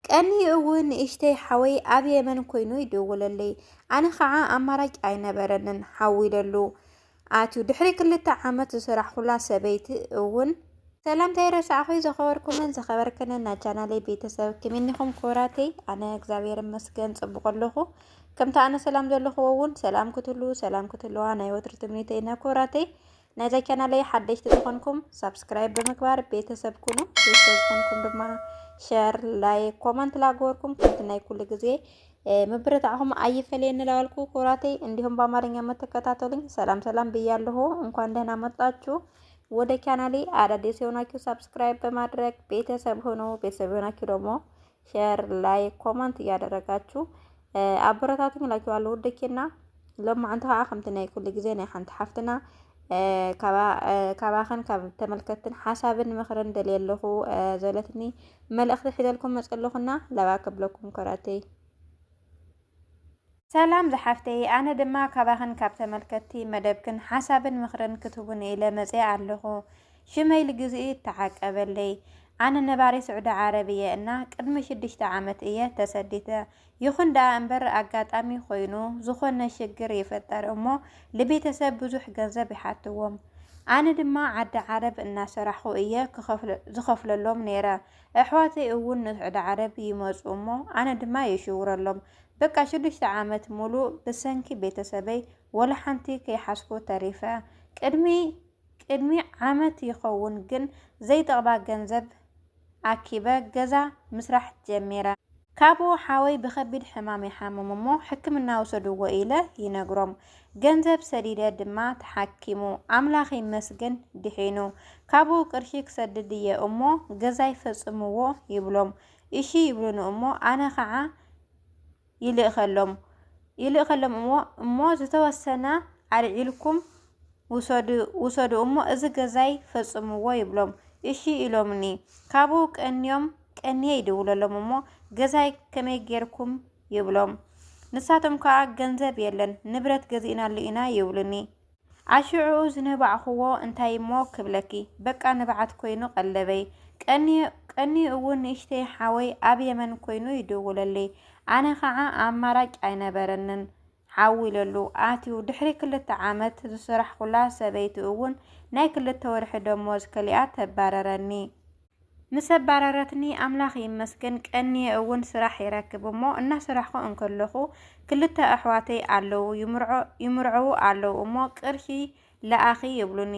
قني እውን እሽተይ ሓወይ ኣብ የመን ኮይኑ ይደውለለይ ኣነ ከዓ ኣማራጭ ኣይነበረንን ሓዊለሉ ኣትዩ ድሕሪ 2 ዓመት ዝስራሕኩላ ሰበይቲ እውን ሰላምታይ ረሳዕኹ ዘኸበርኩምን ዘኸበርክንን ና ቻናለይ ቤተሰብ ከመኒኹም ኮራተይ ኣነ እግዚአብሔር ይመስገን ጽቡቕ ኣለኹ ከምታ ኣነ ሰላም ዘለኹ እውን ሰላም ክትህልዋ ናይ ወትሪ ትምኒተይና ኮራተይ ናይ ዛ ቻናለይ ሓደሽቲ ዝኾንኩም ሰብስክራይብ ብምግባር ቤተሰብ ኩኑ ቤተሰብ ዝኾንኩም ድማ ሼር ላይክ ኮሜንት ላገበርኩም ከንት ናይ ኩሉ ግዜ መበረታዕኹም አይፈለየን ላልኩ ኮራተይ እንዲሁም በአማርኛ መተከታተሉኝ ሰላም ብያለሁ እንኳን ደህና መጣችሁ ወደ ቻናሌ አዳዲስ የሆናችሁ ሰብስክራይብ በማድረግ ቤተሰብ ሆኖ ቤተሰብ ሆናችሁ ደግሞ ሼር ላይክ ኮሜንት ያደረጋችሁ አበረታቱኝ ላችኋለሁ ወደኪና ለማ አንተ አኸምት ናይ ኩሉ ግዜ ናይ ሓንቲ ሓፍትና ካባኸን ካብ ተመልከትን ሓሳብን ምኽርን ደልየለኹ ዘለትኒ መልእኽቲ ሒዘልኩም መጽለኹና ለባከብለኩም ኮራተይ ሰላም ዝሓፍተይ ኣነ ድማ ካባኸን ካብ ተመልከቲ መደብክን ሓሳብን ምኽርን ክትቡን ኢለ መጽ ኣለኹ ሽመይል ግዜ ተዓቀበለይ ኣነ ነባሪ ስዑድ ዓረብየ እና ቅድሚ 6 ዓመት እየ ተሰዲተ ይኹን ዳ እምበር አጋጣሚ ኮይኑ ዝኾነ ሽግር ይፈጠር እሞ ለቤተሰብ ብዙሕ ገንዘብ ይሓትዎም ኣነ ድማ ዓዲ ዓረብ እናሰራሕኹ እየ ዝኸፍለሎም ነይረ ኣሕዋተይ እውን ንስዑድ ዓረብ ይመጹ እሞ ኣነ ድማ ይሽውረሎም በቃ 6 ዓመት ሙሉ ብሰንኪ ቤተሰበይ ወላ ሓንቲ ከይሓስኩ ተሪፈ ቅድሚ ዓመት ይኸውን ግን ዘይጠቕባ ገንዘብ ኣኪበ ገዛ ምስራሕ ጀሚረ ካቦ ሓወይ ብኸቢድ ሕማም ይሓመሙ እሞ ሕክምና ወሰድዎ ኢለ ይነግሮም ገንዘብ ሰዲደ ድማ ተሓኪሙ ኣምላኽ ይመስገን ድሒኑ ካቦ ቅርሺ ክሰድድ እየ እሞ ገዛ ይፈጽምዎ ይብሎም እሺ ይብሉን እሞ ኣነ ከዓ ይልእኸሎም እሞ ዝተወሰነ አልዒልኩም ውሰዱ እሞ እዚ ገዛይ ፈጽምዎ ይብሎም እሺ ኢሎምኒ ካቦ ቀንየ ይድውለሎም እሞ ገዛይ ከመይ ጌርኩም ይብሎም ንሳቶም ከዓ ገንዘብ የለን ንብረት ገዚእናሉ ኢና ይብሉኒ አሽዑ ዝነባዕኽዎ እንታይ እሞ ክብለኪ በቃ ንባዓት ኮይኑ ቀለበይ ቀኒ እውን እሽተይ ሓወይ ኣብ የመን ኮይኑ ይድውለለይ ኣነ ከዓ ኣማራጭ ኣይነበረንን ሓዊለሉ ኣትዩ ድሕሪ 2 ዓመት ዝስራሕኩላ ሰበይቲ እውን ናይ 2 ወርሒ ደሞዝ ከሊኣ ተባረረኒ ምስ ባረረትኒ ኣምላኽ ይመስገን ቀኒየ እውን ስራሕ ይረክብ እሞ እናስራሕኩ እንከለኹ 2 ኣሕዋተይ ኣለው ይምርዐው ኣለው እሞ ቅርሺ ለኣኺ ይብሉኒ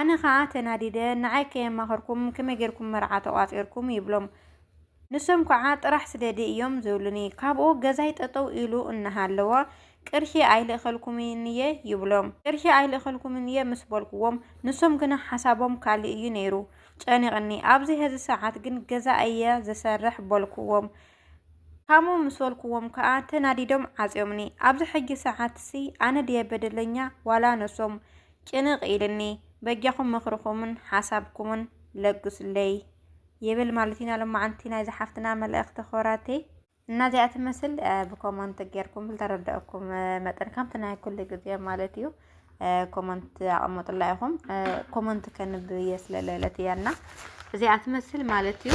ኣነ ከዓ ተናዲደ ንዓይ ከየማኸርኩም ከመይ ጌርኩም መርዓ ተቋፂርኩም ይብሎም ንሶም ከዓ ጥራሕ ስደዲ እዮም ዝብሉኒ ካብኡ ገዛይ ጠጠው ኢሉ እናሃለዋ ቅርሺ ኣይልእኸልኩምን እየ ይብሎም ቅርሺ ኣይልእኸልኩምን እየ ምስ በልኩዎም ንሶም ግና ሓሳቦም ካልእ እዩ ነይሩ ጨኒቕኒ ኣብዚ ሕዚ ሰዓት ግን ገዛ እየ ዝሰርሕ በልኩዎም ካሞ ምስ በልኩዎም ከዓ ተናዲዶም ዓጽዮምኒ ኣብዚ ሕጂ ሰዓት ሲ ኣነ ድየ በደለኛ ዋላ ነሶም ጭንቕ ኢልኒ በጊኹም ምኽርኹምን ሓሳብኩምን ለግሱለይ يبل مالتينا لما عنتينا إذا حفتنا ملأخت خوراتي النادي أتمثل بكومنت غيركم تردأكم متن كم تناي كل جزء مالتيو كومنت عمت اللههم كومنت كان بيسل ليلتي أنا زي أتمثل مالتيو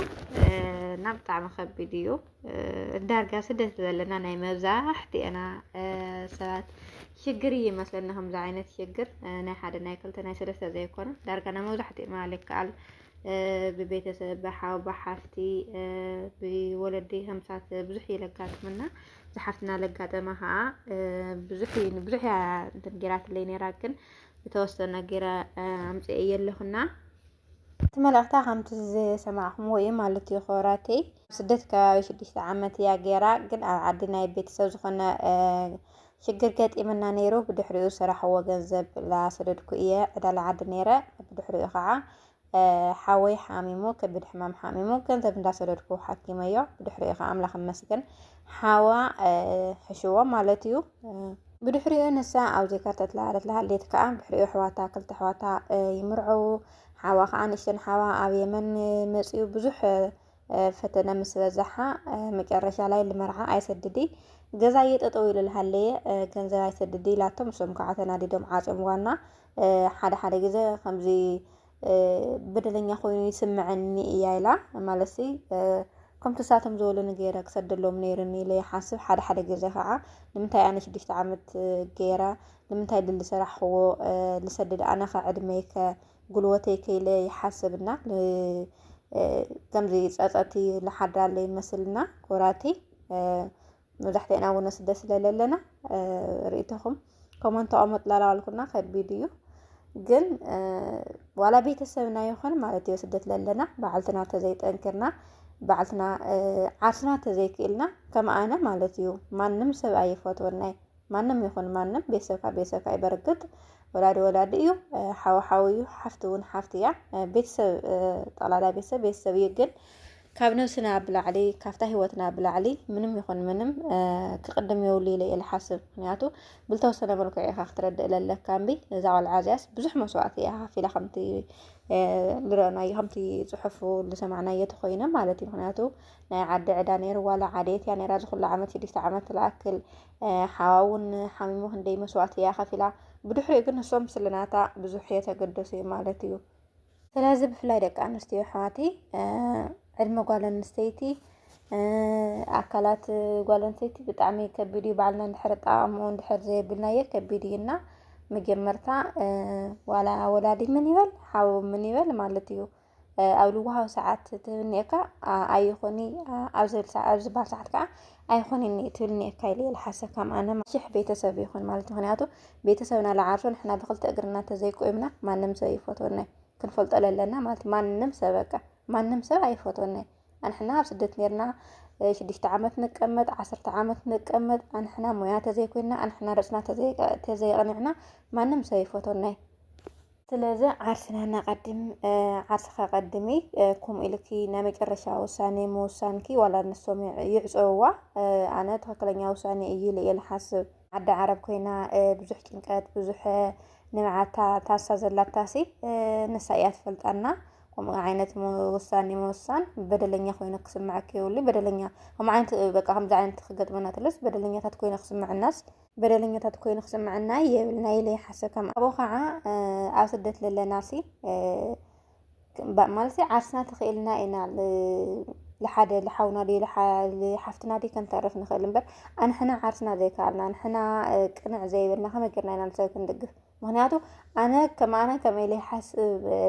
نبتع مخبيديو الدرجة سدت لنا ناي مزاحتي أنا ساعات شجري مثلا إنهم زعينة شجر أنا حدا ناكل تناي سدسة زي كنا درجة أنا مزاحتي مالك قال ببيتسب بحاو بحافتي بولدي همسات بزحي لقات منا زحفتنا لقات معها بزحي تنجرات اللي نراكن بتوصلنا جرا عمسي يلهنا تملقتا خمت سماعهم وي مالتي خوراتي سدتك 6 عامت يا جرا قد عدنا بيتسب زخنا شجر كات إمنا نيرو بدحريو صراحة وجنزب لا سددكو إيه عدال عد نيرة بدحريو خاعة حاوي حاميمو كبد حمام حاميمو كنت بنداسردكو حكيميو بدحريقه املا خمسكن حاوا حشوه مالتيو بدحريقه نسا او ذكرت لها ليت كا بدحريقه حواتا كلت حواتا يمرعو حاوا خانشن حاوا اب يمن مصيو بزح فتنه مسلزحا مقرشا لاي المرعى ايسددي ገዛ የጠጠው ይልልሃለየ ገንዘብ አይሰድዲ ላቶም ሶም ከዓ ተናዲዶም ዓጽም ዋና ሓደ ግዜ ከምዚ بدلني خوي يسمعني إيالا مالسي ከምቲ ሳቶም ዝበሉን ገይረ ክሰደሎም ነይርኒ ኢለ ይሓስብ ሓደ ግዜ ከዓ ንምንታይ ኣነ 6 ዓመት ገይራ ንምንታይ ድል ሰራሕዎ ልሰድድ ኣነ ዕድመይ ጉልበተይ ከይለ ይሓስብና ከምዚ ጸጸቲ ለሓዳለ ይመስልና ኮራቲ መብዛሕትአና እውን ስደት ስለለለና ርእይተኹም ኮመንት ተቐመጥ ላላልኩና ከቢድ እዩ ግን ዋላ ቤተሰብና ይኹን ማለት እዩ ስደት ለለና በዓልትና ተዘይጠንክርና በዓልትና ዓርስና ተዘይክኢልና ከም ኣነ ማለት እዩ ማንም ሰብ ኣይፈትወናይ ማንም ይኹን ማንም ቤተሰብካ ይበርግጥ ወላዲ እዩ ሓው እዩ ሓፍቲ እውን ሓፍቲ እያ ቤተሰብ ጠቕላላ ቤተሰብ እዩ ግን ካብ ነብስና ብላዕሊ ካብታ ህይወትና ብላዕሊ ምንም ይኹን ምንም ክቅድም የውሉ ኢለ ልሓስብ ምክንያቱ ብልተወሰነ መልክዕ ኢኻ ክትረድእ ለለካ እምቢ እዛ ቆልዓ እዚኣስ ብዙሕ መስዋዕቲ እያ ሓፊላ ከምቲ ንረአናዮ ከምቲ ፅሑፉ ዝሰማዕናዮ ተኮይነ ማለት እዩ ምክንያቱ ናይ ዓዲ ዕዳ ነይሩ ዋላ ዓደየት እያ ነይራ ዝኩሉ ዓመት 6 ዓመት ዝኣክል ሓዋውን ሓሚሙ ክንደይ መስዋዕቲ እያ ከፊላ ብድሕሪኡ ግን ንሶም ስለናታ ብዙሕ የተገደሱ እዩ ማለት እዩ ስለዚ ብፍላይ ደቂ ኣንስትዮ ኣሕዋተይ ዕድመ ጓል ኣንስተይቲ ኣካላት ጓል ኣንስተይቲ ብጣዕሚ ከቢድ እዩ ባዕልና እንድሕር ጣዕሙ እንድሕር ዘይብልናዮ ከቢድ እዩና መጀመርታ ዋላ ወላዲ ምን ይበል ሓው ምን ይበል ማለት እዩ ኣብ ልዋሃብ ሰዓት ትብልኒካ ኣይኾኒ ኣብ ዝበሃል ሰዓት ከዓ ኣይኾኒ ትብልኒካ ኢለ ልሓስብ ከም ኣነ ሽሕ ቤተሰብ ይኹን ማለት ምክንያቱ ቤተሰብና ዝዓርሶ ንሕና ብክልተ እግርና ተዘይቆይምና ማንም ሰብ ይፈትወናይ ክንፈልጦ ለለና ማለት ማንም ሰብ በቃ ማንም ሰብ ኣይፈትወናይ ኣንሕና ኣብ ስደት ነርና 6 ዓመት ንቀመጥ 10 ዓመት ንቀመጥ ኣንሕና ሞያ ተዘይኮይና ኣንሕና ርእስና ተዘይቀኒዕና ማንም ሰብ ይፈትወናይ ስለዚ ዓርስና ናቀድም ዓርስኻ ቀድሚ ከምኡ ኢልኪ ናይ መጨረሻ ውሳኔ ምውሳንኪ ዋላ ንሶም ይዕፀውዋ ኣነ ትክክለኛ ውሳኔ እዩ ኢለ ልሓስብ ዓዲ ዓረብ ኮይና ብዙሕ ጭንቀት ብዙሕ ንመዓታ ታሳ ዘላታሲ ንሳ እያ ትፈልጣና ከምኡ ዓይነት ውሳኔ ምውሳን በደለኛ ኮይኑ ክስምዓክ የብሉ በደለኛ ከም ዓይነት በቃ ከምዚ ዓይነት ክገጥመና ተለስ በደለኛታት ኮይኑ ክስምዕናስ በደለኛታት ኮይኑ ክስምዕና የብልና ኢለ ይሓስብ ከም ኣቦ ከዓ ኣብ ስደት ለለናሲ ማለት ዓርስና ተኽኢልና ኢና لحد لحاونا دي لحفتنا دي كنت تعرف نخيل نبر أنا عارسنا زي كارنا أنا كنا زي برنا خم كرنا نسوي كندق مهنياتو أنا كميلي حس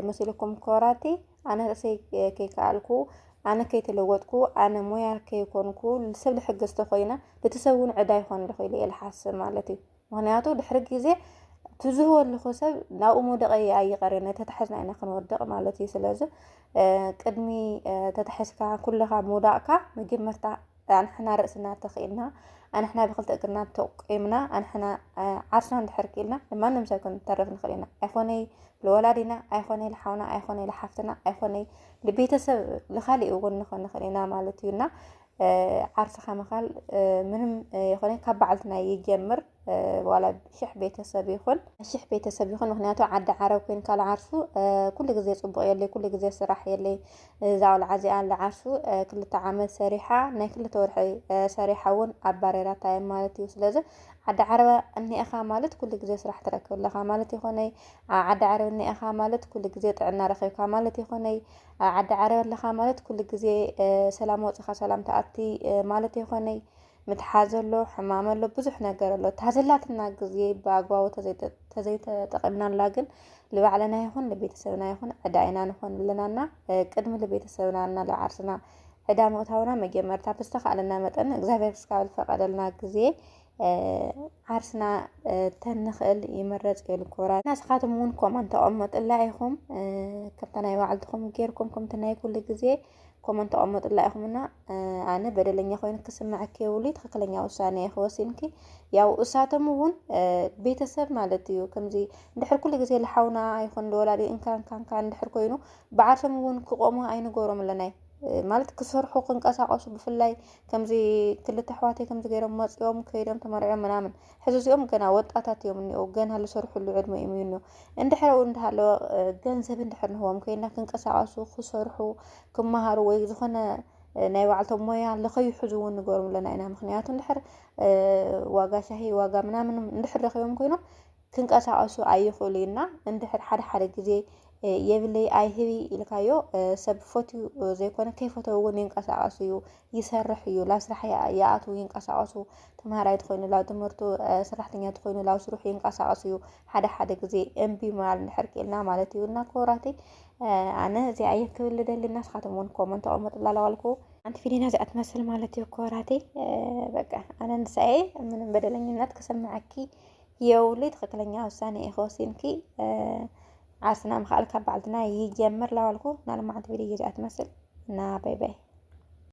مسيلكم كوراتي أنا رسي كي كالكو أنا كي تلوتكو أنا مويا كي كونكو لسبب حق استخوينا لتسوون عداي خون دخيلي الحس مالتي مهنياتو دحرق زي تزهو اللي خسب لا دقي أي قرينة تتحسنا إن خنودق مالتي سلازة قدمي تتحسكا كلها موداكا مجمرتا أنحنا رأسنا تخيلنا أنحنا بخلت أقرنا توقيمنا أنحنا عرسنا نتحركيلنا لما نمسكن تعرف نخلينا أيخوني لولادنا أيخوني لحونا أيخوني لحفتنا أيخوني لبيتسب لخالي أقول نخلينا مالتينا عرس خمخال منهم يخوني كبعلتنا يجمر ولا شح بيتسب يخون مخنياتو عد عرب كين كال عرسو كل جزء صبغ يلي كل جزء سراح يلي زاول عزيان لعرسو كل تعامل سريحة نا كل تورحي سريحة ون عبارة تايم مالتي وسلازة عد عرب اني اخا مالت كل جزء سراح تركب لها مالتي خوني عد عرب اني اخا مالت كل جزء تعنا رخيكا مالتي خوني عد عرب لها مالت كل جزء سلام وصخه سلام تأتي مالتي خوني متحازلو حماملو بزح نغرلو تحازلاتنا غزي باغواو تزيت تقمنا لاغن لبعلنا يكون لبيتسبنا يكون عداينا نكون لنا قدم لبيتسبنا لعرسنا عدا موتاونا مجمرتا بستخالنا متن እግዚአብሔር እስካል ፈቀደልና ጊዜ عرسنا تنخل يمرز الكورة ناس خاتمون كومنت أمت الله يخم كبتنا يوعدكم غيركم كمتنا كل ጊዜ كومنت أمت الله يخمنا أنا بدلني خوين قسم معك يولي تخليني أوساني خوسينكي ياو أساتمون بيتسب مالتيو كمزي ندحر كل ጊዜ لحاونا يخون لولادي إن كان ندحر كوينو بعرفمون كقومو أين غورم لناي ማለት ክሰርሑ ክንቀሳቀሱ ብፍላይ ከምዚ ክልተ ኣሕዋተይ ከምዚ ገይሮም መጽኦም ከይዶም ተመርዖም ምናምን ሕዝዚኦም ገና ወጣታት እዮም እንኦ ገና ልሰርሑሉ ዕድመ እዮም እንኦ እንድሕር እንዳሃለወ ገንዘብ እንድሕር ንህቦም ከይና ክንቀሳቀሱ ክሰርሑ ክመሃሩ ወይ ዝኾነ ናይ ባዕልቶም ሞያ ለኸይሕዙውን ንገሮም ለና ኢና ምክንያቱ እንድሕር ዋጋ ሻሂ ዋጋ ምናምን እንድሕር ረኺቦም ኮይኖም ክንቀሳቀሱ ኣይኽእሉና እንድሕር ሓደ ጊዜ يبلي أي هبي الكايو سب فوتو زي كونه كيف فوتو ينقصعصو يسرحيو لا سرح يااتو ينقصعصو تمهار يدخلوا لا تمرتو سرحتني يدخلوا لا سروح ينقصعصو حدا غزي امبي مال نحرك لنا مالتي ونا كوراتي انا زي اي كل ده للناس خاتمون كومنت او مطلع لكم انت فيني زي اتمثل مالتي وكوراتي بقى انا نساي من بدلنينات كسمعكي يولي تخكلنيا وساني اخوسينكي عسنا مخالك بعدنا يجمر لوالكو نعلم عاد فيديو جات مثل نا باي باي